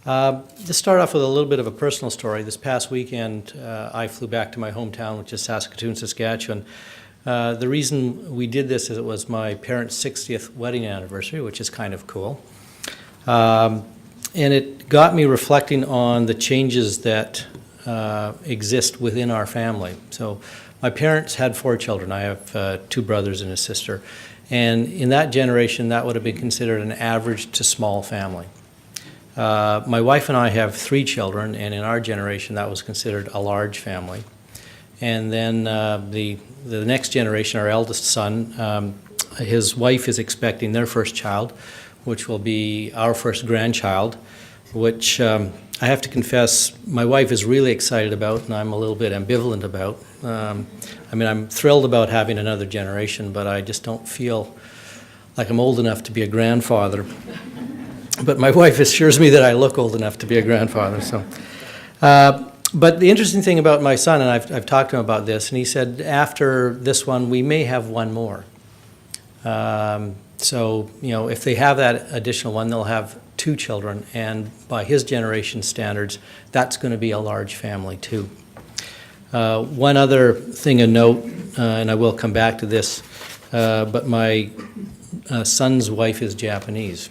To start off with a little bit of a personal story, this past weekend I flew back to my hometown, which is Saskatoon, Saskatchewan. The reason we did this is it was my parents' 60th wedding anniversary, which is kind of cool. And it got me reflecting on the changes that exist within our family. So my parents had 4 children. I have 2 brothers and a sister. And in that generation, that would have been considered an average to small family. My wife and I have 3 children, and in our generation, that was considered a large family. And then the next generation, our eldest son, his wife is expecting their first child, which will be our first grandchild, which I have to confess my wife is really excited about, and I'm a little bit ambivalent about. I mean, I'm thrilled about having another generation, but I just don't feel like I'm old enough to be a grandfather. But my wife assures me that I look old enough to be a grandfather. So, but the interesting thing about my son, and I've talked to him about this, and he said after this one we may have one more. So, you know, if they have that additional one, they'll have 2 children, and by his generation standards, that's going to be a large family too. One other thing to note, and I will come back to this, but my son's wife is Japanese.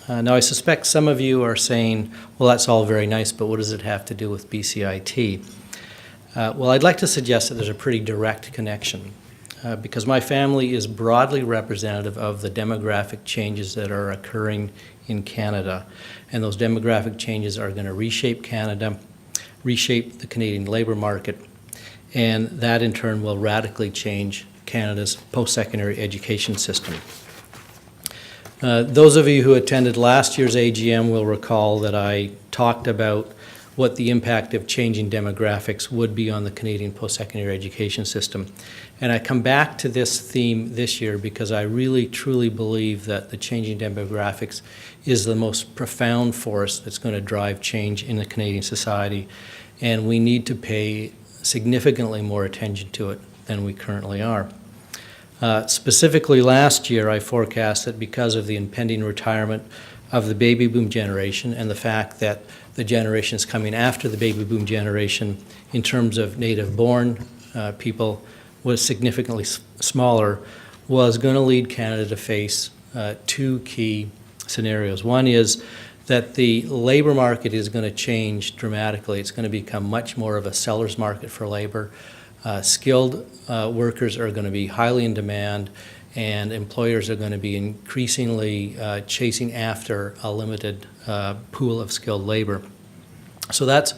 Now, I suspect some of you are saying, well, that's all very nice, but what does it have to do with BCIT? Well, I'd like to suggest that there's a pretty direct connection, because my family is broadly representative of the demographic changes that are occurring in Canada. And those demographic changes are going to reshape Canada, reshape the Canadian labor market, and that in turn will radically change Canada's post-secondary education system. Those of you who attended last year's AGM will recall that I talked about what the impact of changing demographics would be on the Canadian post-secondary education system. And I come back to this theme this year because I really truly believe that the changing demographics is the most profound force that's going to drive change in the Canadian society, and we need to pay significantly more attention to it than we currently are. Specifically last year, I forecast that because of the impending retirement of the baby boom generation and the fact that the generations coming after the baby boom generation in terms of native-born people was significantly smaller, was going to lead Canada to face 2 key scenarios. One is that the labor market is going to change dramatically. It's going to become much more of a seller's market for labor. Skilled workers are going to be highly in demand, and employers are going to be increasingly chasing after a limited pool of skilled labor. So that's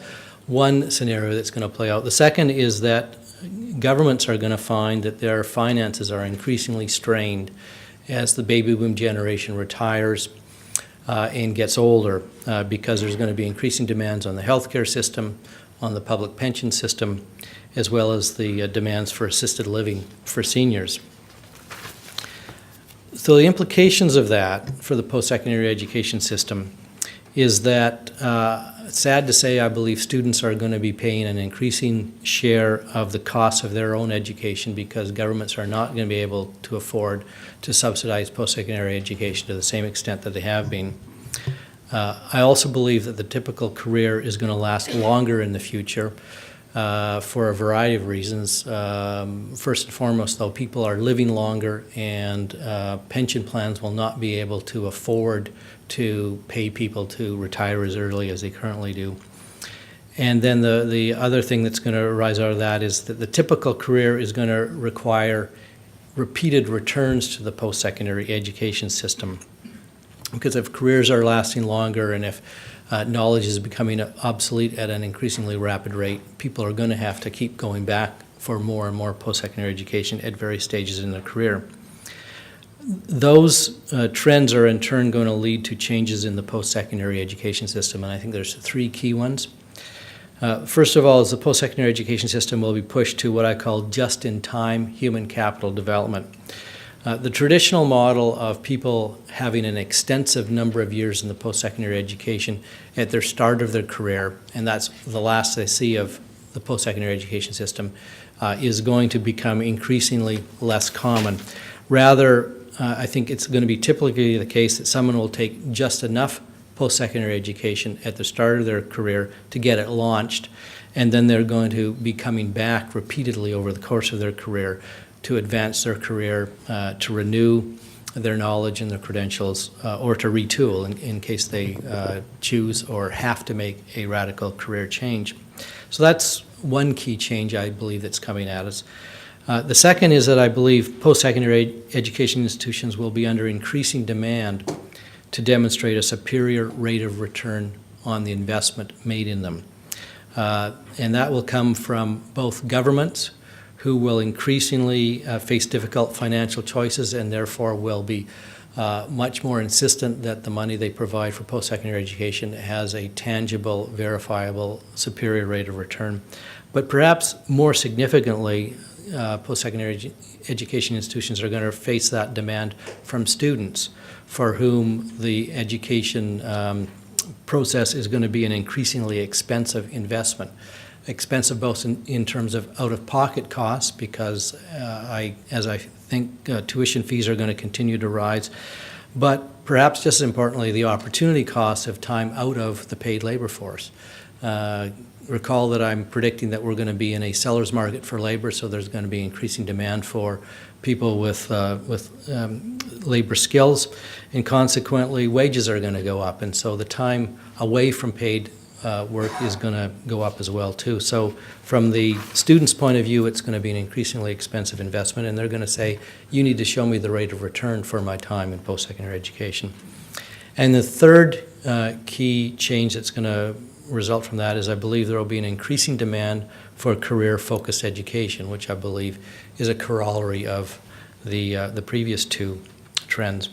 one scenario that's going to play out. The second is that governments are going to find that their finances are increasingly strained as the baby boom generation retires and gets older, because there's going to be increasing demands on the healthcare system, on the public pension system, as well as the demands for assisted living for seniors. So the implications of that for the post-secondary education system is that, sad to say, I believe students are going to be paying an increasing share of the cost of their own education because governments are not going to be able to afford to subsidize post-secondary education to the same extent that they have been. I also believe that the typical career is going to last longer in the future for a variety of reasons. First and foremost, though, people are living longer, and pension plans will not be able to afford to pay people to retire as early as they currently do. And then the other thing that's going to arise out of that is that the typical career is going to require repeated returns to the post-secondary education system. Because if careers are lasting longer and if knowledge is becoming obsolete at an increasingly rapid rate, people are going to have to keep going back for more and more post-secondary education at various stages in their career. Those trends are in turn going to lead to changes in the post-secondary education system, and I think there's 3 key ones. First of all, is the post-secondary education system will be pushed to what I call just-in-time human capital development. The traditional model of people having an extensive number of years in the post-secondary education at their start of their career, and that's the last they see of the post-secondary education system, is going to become increasingly less common. Rather, I think it's going to be typically the case that someone will take just enough post-secondary education at the start of their career to get it launched, and then they're going to be coming back repeatedly over the course of their career to advance their career, to renew their knowledge and their credentials, or to retool in case they choose or have to make a radical career change. So that's one key change I believe that's coming at us. The second is that I believe post-secondary education institutions will be under increasing demand to demonstrate a superior rate of return on the investment made in them. And that will come from both governments, who will increasingly face difficult financial choices and therefore will be much more insistent that the money they provide for post-secondary education has a tangible, verifiable, superior rate of return. But perhaps more significantly, post-secondary education institutions are going to face that demand from students for whom the education process is going to be an increasingly expensive investment. Expensive both in terms of out-of-pocket costs, because as I think tuition fees are going to continue to rise, but perhaps just as importantly, the opportunity costs of time out of the paid labor force. Recall that I'm predicting that we're going to be in a seller's market for labor, so there's going to be increasing demand for people with labor skills, and consequently wages are going to go up, and so the time away from paid work is going to go up as well too. So from the student's point of view, it's going to be an increasingly expensive investment, and they're going to say, you need to show me the rate of return for my time in post-secondary education. And the third key change that's going to result from that is I believe there will be an increasing demand for career-focused education, which I believe is a corollary of the previous two trends.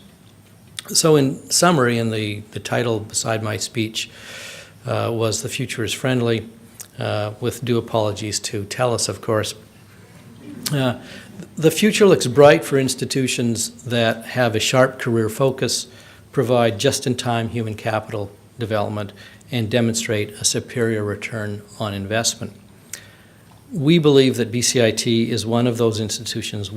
So in summary, and the title beside my speech was "The Future is Friendly," with due apologies to TELUS, of course. The future looks bright for institutions that have a sharp career focus, provide just-in-time human capital development, and demonstrate a superior return on investment. We believe that BCIT is one of those institutions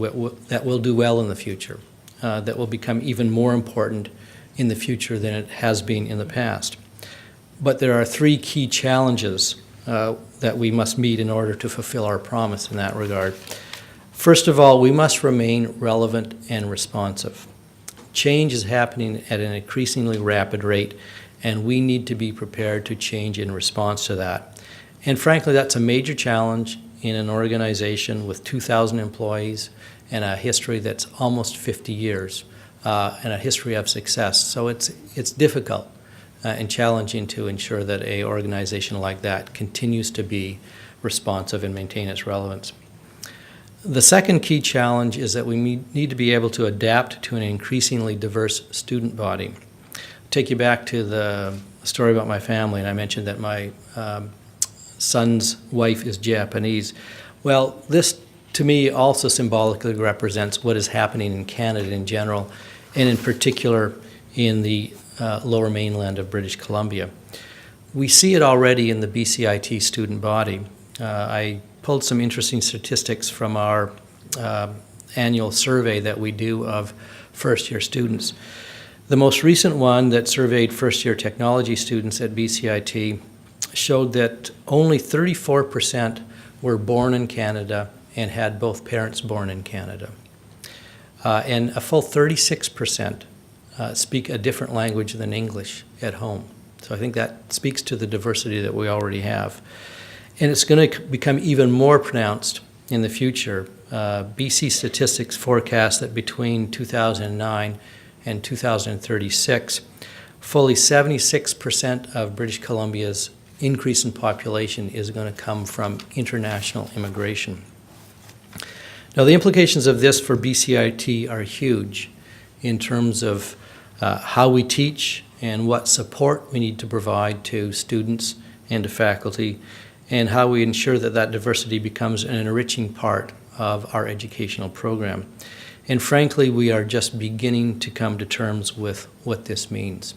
that will do well in the future, that will become even more important in the future than it has been in the past. But there are three key challenges that we must meet in order to fulfill our promise in that regard. First of all, we must remain relevant and responsive. Change is happening at an increasingly rapid rate, and we need to be prepared to change in response to that. And frankly, that's a major challenge in an organization with 2,000 employees and a history that's almost 50 years, and a history of success. So it's difficult and challenging to ensure that an organization like that continues to be responsive and maintain its relevance. The second key challenge is that we need to be able to adapt to an increasingly diverse student body. I'll take you back to the story about my family, and I mentioned that my son's wife is Japanese. Well, this to me also symbolically represents what is happening in Canada in general, and in particular in the lower mainland of British Columbia. We see it already in the BCIT student body. I pulled some interesting statistics from our annual survey that we do of first-year students. The most recent one that surveyed first-year technology students at BCIT showed that only 34% were born in Canada and had both parents born in Canada. And a full 36% speak a different language than English at home. So I think that speaks to the diversity that we already have. And it's going to become even more pronounced in the future. BC Statistics forecast that between 2009 and 2036, fully 76% of British Columbia's increase in population is going to come from international immigration. Now, the implications of this for BCIT are huge in terms of how we teach and what support we need to provide to students and to faculty, and how we ensure that that diversity becomes an enriching part of our educational program. And frankly, we are just beginning to come to terms with what this means.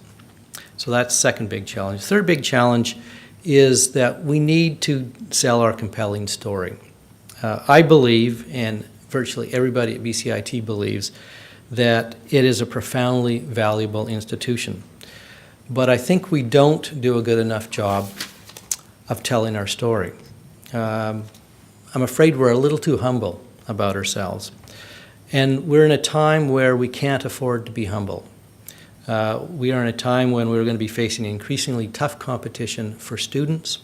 So that's the second big challenge. Third big challenge is that we need to sell our compelling story. I believe, and virtually everybody at BCIT believes, that it is a profoundly valuable institution. but I think we don't do a good enough job of telling our story. I'm afraid we're a little too humble about ourselves. And we're in a time where we can't afford to be humble. We are in a time when we're going to be facing increasingly tough competition for students,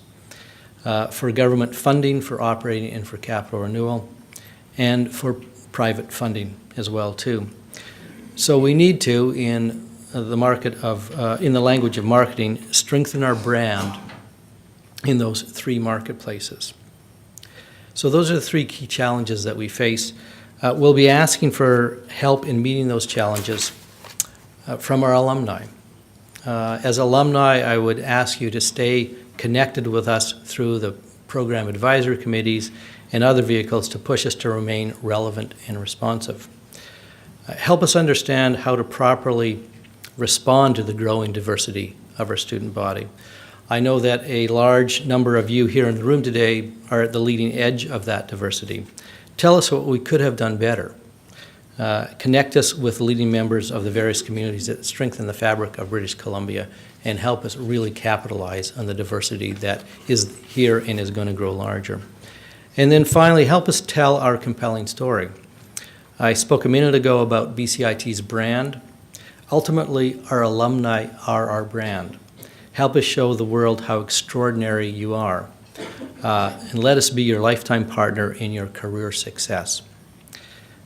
for government funding, for operating and for capital renewal, and for private funding as well too. So we need to, in the language of marketing, strengthen our brand in those three marketplaces. So those are the three key challenges that we face. We'll be asking for help in meeting those challenges from our alumni. As alumni, I would ask you to stay connected with us through the program advisory committees and other vehicles to push us to remain relevant and responsive. Help us understand how to properly respond to the growing diversity of our student body. I know that a large number of you here in the room today are at the leading edge of that diversity. Tell us what we could have done better. Connect us with leading members of the various communities that strengthen the fabric of British Columbia and help us really capitalize on the diversity that is here and is going to grow larger. And then finally, help us tell our compelling story. I spoke a minute ago about BCIT's brand. Ultimately, our alumni are our brand. Help us show the world how extraordinary you are. And let us be your lifetime partner in your career success.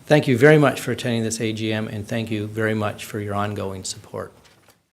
Thank you very much for attending this AGM, and thank you very much for your ongoing support.